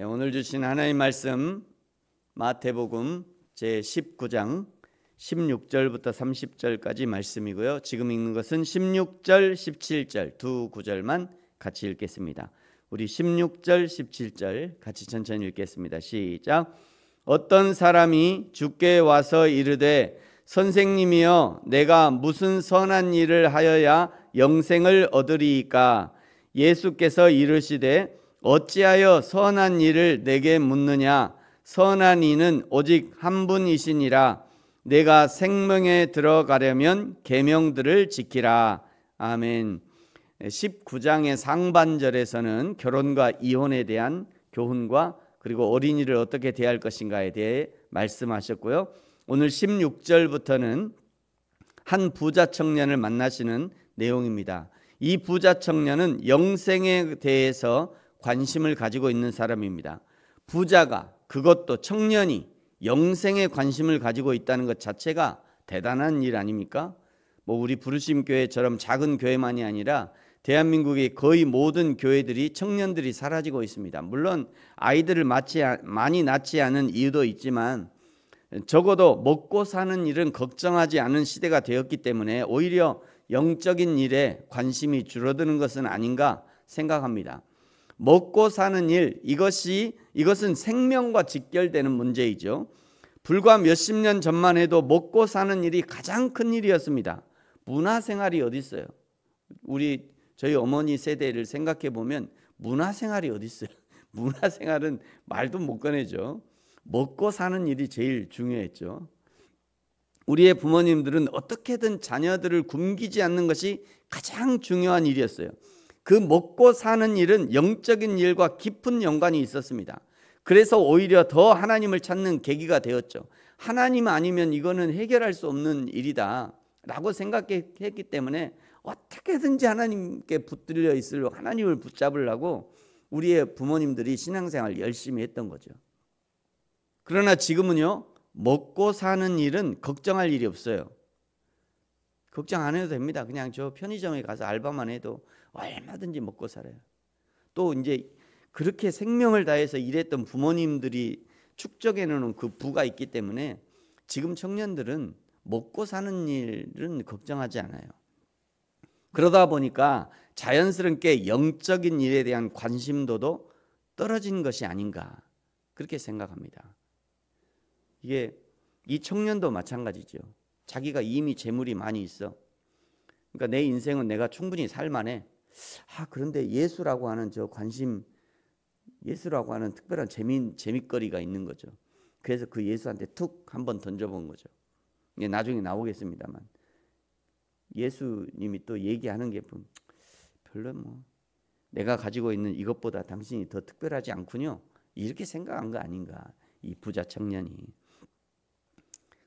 오늘 주신 하나님의 말씀 마태복음 제19장 16절부터 30절까지 말씀이고요. 지금 읽는 것은 16절, 17절 두 구절만 같이 읽겠습니다. 우리 16절, 17절 같이 천천히 읽겠습니다. 시작. 어떤 사람이 주께 와서 이르되 선생님이여 내가 무슨 선한 일을 하여야 영생을 얻으리이까? 예수께서 이르시되 어찌하여 선한 일을 내게 묻느냐? 선한 이는 오직 한 분이시니라. 내가 생명에 들어가려면 계명들을 지키라. 아멘. 19장의 상반절에서는 결혼과 이혼에 대한 교훈과 그리고 어린이를 어떻게 대할 것인가에 대해 말씀하셨고요. 오늘 16절부터는 한 부자 청년을 만나시는 내용입니다. 이 부자 청년은 영생에 대해서 관심을 가지고 있는 사람입니다. 부자가, 그것도 청년이 영생에 관심을 가지고 있다는 것 자체가 대단한 일 아닙니까? 우리 부르심교회처럼 작은 교회만이 아니라 대한민국의 거의 모든 교회들이 청년들이 사라지고 있습니다. 물론 아이들을 많이 낳지 않은 이유도 있지만 적어도 먹고 사는 일은 걱정하지 않은 시대가 되었기 때문에 오히려 영적인 일에 관심이 줄어드는 것은 아닌가 생각합니다. 먹고 사는 일, 이것은 생명과 직결되는 문제이죠. 불과 몇십 년 전만 해도 먹고 사는 일이 가장 큰 일이었습니다. 문화생활이 어디 있어요? 저희 어머니 세대를 생각해 보면 문화생활이 어디 있어요? 문화생활은 말도 못 꺼내죠. 먹고 사는 일이 제일 중요했죠. 우리의 부모님들은 어떻게든 자녀들을 굶기지 않는 것이 가장 중요한 일이었어요. 그 먹고 사는 일은 영적인 일과 깊은 연관이 있었습니다. 그래서 오히려 더 하나님을 찾는 계기가 되었죠. 하나님 아니면 이거는 해결할 수 없는 일이다 라고 생각했기 때문에 어떻게든지 하나님께 붙들려 있으려고 하나님을 붙잡으려고 우리의 부모님들이 신앙생활을 열심히 했던 거죠. 그러나 지금은요, 먹고 사는 일은 걱정할 일이 없어요. 걱정 안 해도 됩니다. 그냥 저 편의점에 가서 알바만 해도 얼마든지 먹고 살아요. 또 이제 그렇게 생명을 다해서 일했던 부모님들이 축적해 놓은 그 부가 있기 때문에 지금 청년들은 먹고 사는 일은 걱정하지 않아요. 그러다 보니까 자연스럽게 영적인 일에 대한 관심도도 떨어진 것이 아닌가 그렇게 생각합니다. 이 청년도 마찬가지죠. 자기가 이미 재물이 많이 있어. 그러니까 내 인생은 내가 충분히 살만해. 그런데 예수라고 하는 예수라고 하는 특별한 재미거리가 있는 거죠. 그래서 그 예수한테 툭 한번 던져본 거죠. 이게 나중에 나오겠습니다만 예수님이 또 얘기하는 게 별로 내가 가지고 있는 이것보다 당신이 더 특별하지 않군요. 이렇게 생각한 거 아닌가 이 부자 청년이.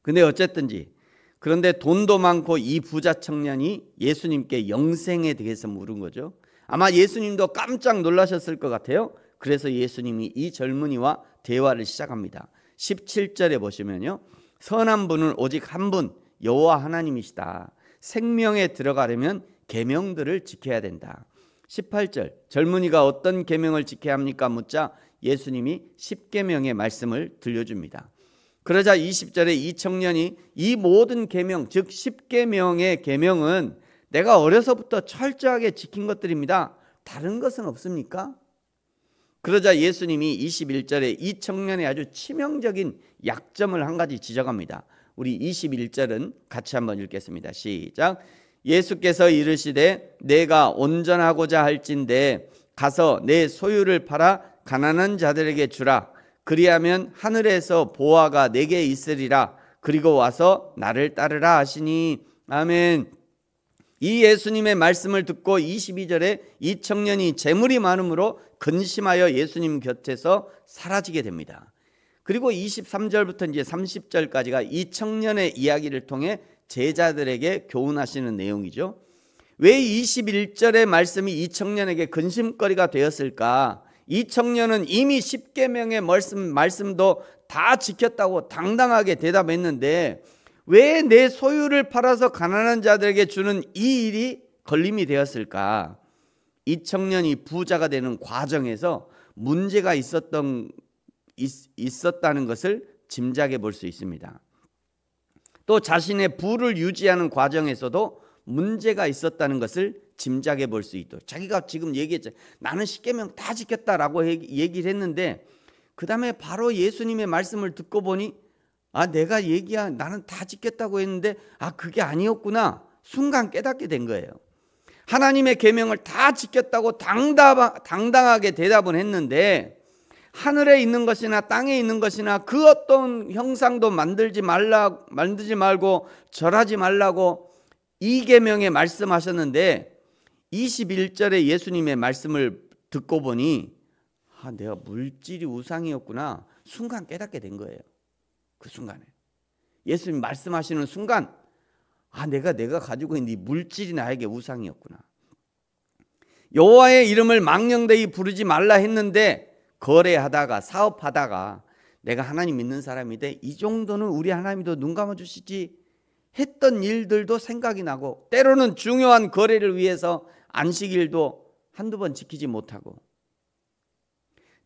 근데 어쨌든지 그런데 돈도 많고 이 부자 청년이 예수님께 영생에 대해서 물은 거죠. 아마 예수님도 깜짝 놀라셨을 것 같아요. 그래서 예수님이 이 젊은이와 대화를 시작합니다. 17절에 보시면요, 선한 분은 오직 한 분 여호와 하나님이시다. 생명에 들어가려면 계명들을 지켜야 된다. 18절 젊은이가 어떤 계명을 지켜야 합니까? 묻자 예수님이 10계명의 말씀을 들려줍니다. 그러자 20절에 이 청년이 이 모든 계명, 즉 10계명의 계명은 내가 어려서부터 철저하게 지킨 것들입니다. 다른 것은 없습니까? 그러자 예수님이 21절에 이 청년의 아주 치명적인 약점을 한 가지 지적합니다. 우리 21절은 같이 한번 읽겠습니다. 시작. 예수께서 이르시되 내가 온전하고자 할진대 가서 내 소유를 팔아 가난한 자들에게 주라. 그리하면 하늘에서 보화가 내게 있으리라. 그리고 와서 나를 따르라 하시니. 아멘. 이 예수님의 말씀을 듣고 22절에 이 청년이 재물이 많음으로 근심하여 예수님 곁에서 사라지게 됩니다. 그리고 23절부터 이제 30절까지가 이 청년의 이야기를 통해 제자들에게 교훈하시는 내용이죠. 왜 21절의 말씀이 이 청년에게 근심거리가 되었을까? 이 청년은 이미 10계명의 말씀도 다 지켰다고 당당하게 대답했는데 왜 내 소유를 팔아서 가난한 자들에게 주는 이 일이 걸림이 되었을까? 이 청년이 부자가 되는 과정에서 문제가 있었다는 것을 짐작해 볼 수 있습니다. 또 자신의 부를 유지하는 과정에서도 문제가 있었다는 것을 짐작해 볼 수 있도록, 자기가 지금 얘기했죠. 나는 십계명 다 지켰다라고 얘기를 했는데 그 다음에 바로 예수님의 말씀을 듣고 보니 나는 다 지켰다고 했는데 그게 아니었구나. 순간 깨닫게 된 거예요. 하나님의 계명을 다 지켰다고 당당하게 대답은 했는데 하늘에 있는 것이나 땅에 있는 것이나 그 어떤 형상도 만들지 말고 절하지 말라고 이 계명에 말씀하셨는데 21절에 예수님의 말씀을 듣고 보니 내가 물질이 우상이었구나. 순간 깨닫게 된 거예요. 그 순간에 예수님 말씀하시는 순간 내가 가지고 있는 이 물질이 나에게 우상이었구나. 여호와의 이름을 망령되이 부르지 말라 했는데 거래하다가 사업하다가 내가 하나님 믿는 사람인데 이 정도는 우리 하나님도 눈 감아주시지 했던 일들도 생각이 나고, 때로는 중요한 거래를 위해서 안식일도 한두 번 지키지 못하고,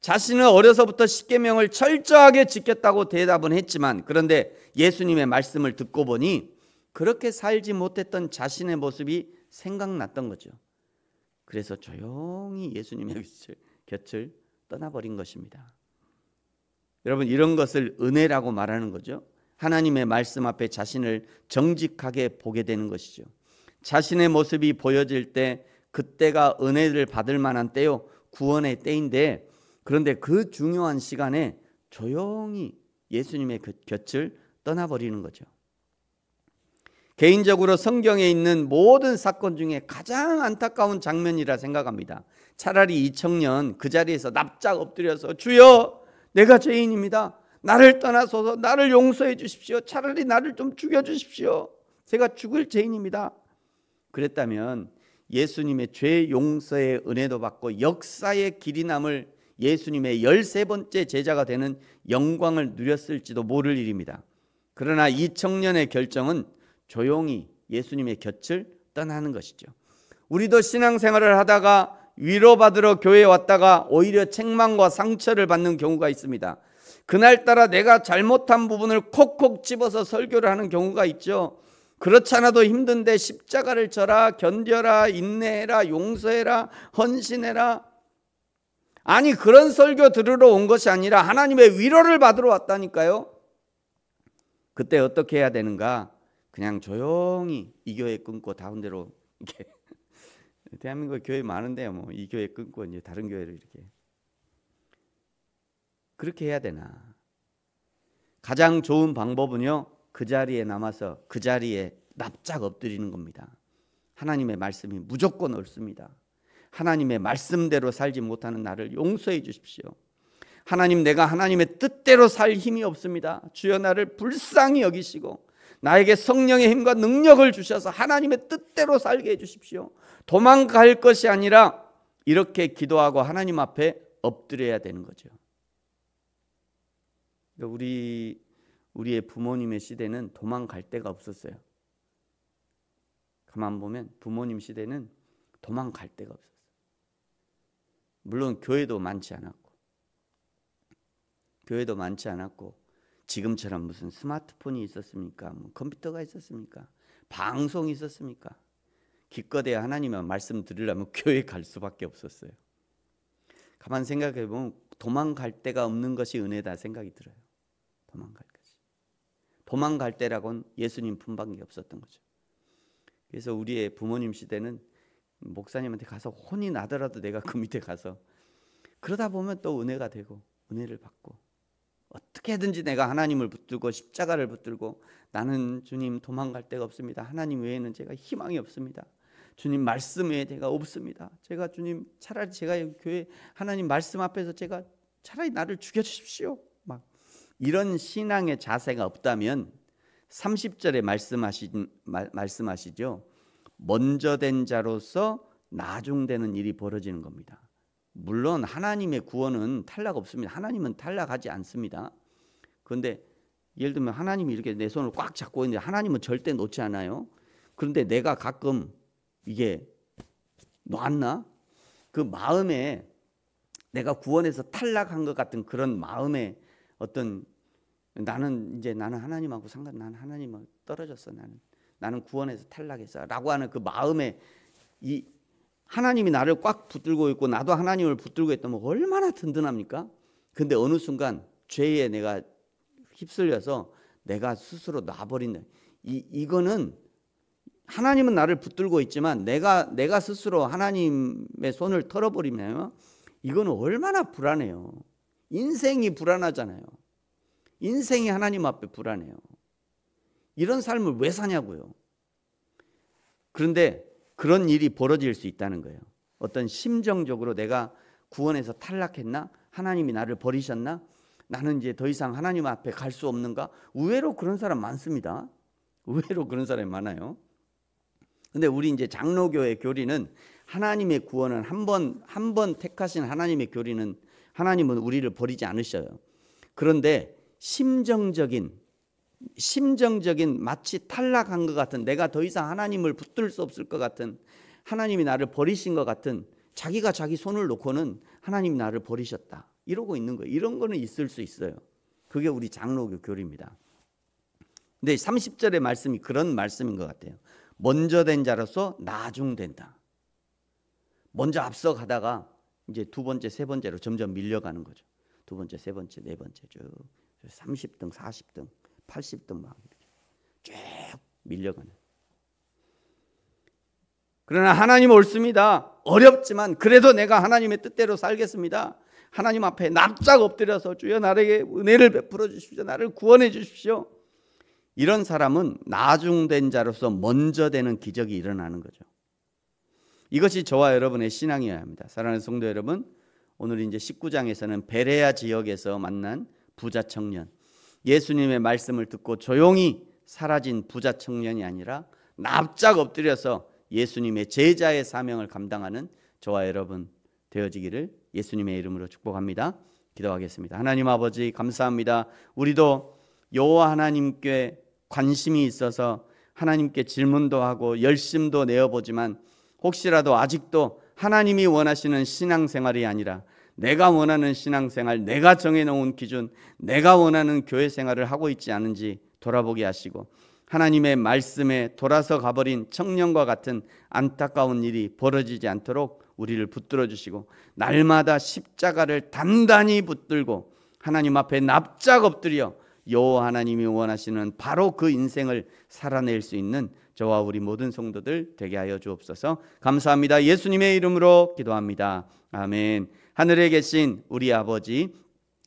자신은 어려서부터 십계명을 철저하게 지켰다고 대답은 했지만 그런데 예수님의 말씀을 듣고 보니 그렇게 살지 못했던 자신의 모습이 생각났던 거죠. 그래서 조용히 예수님의 곁을 떠나버린 것입니다. 여러분, 이런 것을 은혜라고 말하는 거죠. 하나님의 말씀 앞에 자신을 정직하게 보게 되는 것이죠. 자신의 모습이 보여질 때 그때가 은혜를 받을 만한 때요, 구원의 때인데, 그런데 그 중요한 시간에 조용히 예수님의 곁을 떠나버리는 거죠. 개인적으로 성경에 있는 모든 사건 중에 가장 안타까운 장면이라 생각합니다. 차라리 이 청년 그 자리에서 납작 엎드려서 주여 내가 죄인입니다. 나를 떠나소서, 나를 용서해 주십시오. 차라리 나를 좀 죽여주십시오. 제가 죽을 죄인입니다. 그랬다면 예수님의 죄 용서의 은혜도 받고 역사의 길이 남을 예수님의 13번째 제자가 되는 영광을 누렸을지도 모를 일입니다. 그러나 이 청년의 결정은 조용히 예수님의 곁을 떠나는 것이죠. 우리도 신앙생활을 하다가 위로받으러 교회에 왔다가 오히려 책망과 상처를 받는 경우가 있습니다. 그날따라 내가 잘못한 부분을 콕콕 집어서 설교를 하는 경우가 있죠. 그렇지 않아도 힘든데 십자가를 져라, 견뎌라, 인내해라, 용서해라, 헌신해라. 아니, 그런 설교 들으러 온 것이 아니라 하나님의 위로를 받으러 왔다니까요. 그때 어떻게 해야 되는가? 그냥 조용히 이 교회 끊고 다른 데로 이렇게 대한민국 교회 많은데 뭐 이 교회 끊고 이제 다른 교회를 이렇게 그렇게 해야 되나? 가장 좋은 방법은요, 그 자리에 남아서 그 자리에 납작 엎드리는 겁니다. 하나님의 말씀이 무조건 옳습니다. 하나님의 말씀대로 살지 못하는 나를 용서해 주십시오. 하나님, 내가 하나님의 뜻대로 살 힘이 없습니다. 주여 나를 불쌍히 여기시고 나에게 성령의 힘과 능력을 주셔서 하나님의 뜻대로 살게 해주십시오. 도망갈 것이 아니라 이렇게 기도하고 하나님 앞에 엎드려야 되는 거죠. 우리의 부모님의 시대는 도망갈 데가 없었어요. 가만 보면 부모님 시대는 도망갈 데가 없었어요. 물론 교회도 많지 않았고 지금처럼 무슨 스마트폰이 있었습니까? 컴퓨터가 있었습니까? 방송이 있었습니까? 기껏해 하나님의 말씀 들으려면 교회 갈 수밖에 없었어요. 가만 생각해 보면 도망갈 데가 없는 것이 은혜다 생각이 들어요. 도망갈 데라고는 예수님 품밖에 없었던 거죠. 그래서 우리의 부모님 시대는 목사님한테 가서 혼이 나더라도 내가 그 밑에 가서 그러다 보면 또 은혜가 되고 은혜를 받고 어떻게든지 내가 하나님을 붙들고 십자가를 붙들고 나는 주님 도망갈 데가 없습니다. 하나님 외에는 제가 희망이 없습니다. 주님 말씀 외에 제가 없습니다. 제가 주님 차라리 제가 교회 하나님 말씀 앞에서 제가 차라리 나를 죽여주십시오. 막 이런 신앙의 자세가 없다면 30절에 말씀하시죠. 먼저 된 자로서 나중되는 일이 벌어지는 겁니다. 물론 하나님의 구원은 탈락 없습니다. 하나님은 탈락하지 않습니다. 그런데 예를 들면 하나님이 이렇게 내 손을 꽉 잡고 있는데 하나님은 절대 놓지 않아요. 그런데 내가 가끔 이게 놨나? 그 마음에 내가 구원에서 탈락한 것 같은 그런 마음에 어떤 나는 하나님하고 나는 하나님하고 떨어졌어. 나는 구원에서 탈락했어라고 하는 그 마음에 이 하나님이 나를 꽉 붙들고 있고 나도 하나님을 붙들고 있다면 얼마나 든든합니까? 근데 어느 순간 죄에 내가 휩쓸려서 내가 스스로 놔버린다. 이거는 하나님은 나를 붙들고 있지만 내가 스스로 하나님의 손을 털어버리면 이거는 얼마나 불안해요. 인생이 불안하잖아요. 인생이 하나님 앞에 불안해요. 이런 삶을 왜 사냐고요. 그런데 그런 일이 벌어질 수 있다는 거예요. 어떤 심정적으로 내가 구원에서 탈락했나? 하나님이 나를 버리셨나? 나는 이제 더 이상 하나님 앞에 갈 수 없는가? 의외로 그런 사람 많습니다. 의외로 그런 사람이 많아요. 근데 우리 이제 장로교의 교리는 하나님의 구원은 한 번 택하신 하나님의 교리는 하나님은 우리를 버리지 않으셔요. 그런데 심정적인 마치 탈락한 것 같은, 내가 더 이상 하나님을 붙들 수 없을 것 같은, 하나님이 나를 버리신 것 같은, 자기가 자기 손을 놓고는 하나님이 나를 버리셨다 이러고 있는 거예요. 이런 거는 있을 수 있어요. 그게 우리 장로교 교리입니다. 근데 30절의 말씀이 그런 말씀인 것 같아요. 먼저 된 자로서 나중된다. 먼저 앞서가다가 이제 두 번째, 세 번째로 점점 밀려가는 거죠. 두 번째, 세 번째, 네 번째 쭉 30등, 40등, 80등 막 쭉 밀려가는. 그러나 하나님 옳습니다. 어렵지만 그래도 내가 하나님의 뜻대로 살겠습니다. 하나님 앞에 납작 엎드려서 주여 나에게 은혜를 베풀어 주십시오. 나를 구원해 주십시오. 이런 사람은 나중된 자로서 먼저 되는 기적이 일어나는 거죠. 이것이 저와 여러분의 신앙이어야 합니다. 사랑하는 성도 여러분, 오늘 이제 19장에서는 베레아 지역에서 만난 부자 청년, 예수님의 말씀을 듣고 조용히 사라진 부자 청년이 아니라 납작 엎드려서 예수님의 제자의 사명을 감당하는 저와 여러분 되어지기를 예수님의 이름으로 축복합니다. 기도하겠습니다. 하나님 아버지 감사합니다. 우리도 여호와 하나님께 관심이 있어서 하나님께 질문도 하고 열심도 내어보지만 혹시라도 아직도 하나님이 원하시는 신앙생활이 아니라 내가 원하는 신앙생활, 내가 정해놓은 기준, 내가 원하는 교회생활을 하고 있지 않은지 돌아보게 하시고 하나님의 말씀에 돌아서 가버린 청년과 같은 안타까운 일이 벌어지지 않도록 우리를 붙들어 주시고 날마다 십자가를 단단히 붙들고 하나님 앞에 납작 엎드려 여호와 하나님이 원하시는 바로 그 인생을 살아낼 수 있는 저와 우리 모든 성도들 되게 하여 주옵소서. 감사합니다. 예수님의 이름으로 기도합니다. 아멘. 하늘에 계신 우리 아버지,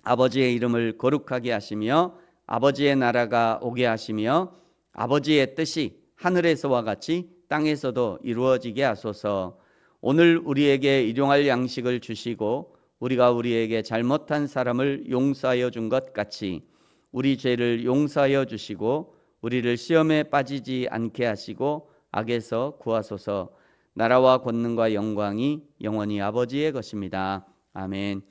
아버지의 이름을 거룩하게 하시며 아버지의 나라가 오게 하시며 아버지의 뜻이 하늘에서와 같이 땅에서도 이루어지게 하소서. 오늘 우리에게 일용할 양식을 주시고 우리가 우리에게 잘못한 사람을 용서하여 준 것 같이 우리 죄를 용서하여 주시고 우리를 시험에 빠지지 않게 하시고 악에서 구하소서. 나라와 권능과 영광이 영원히 아버지의 것입니다. 아멘.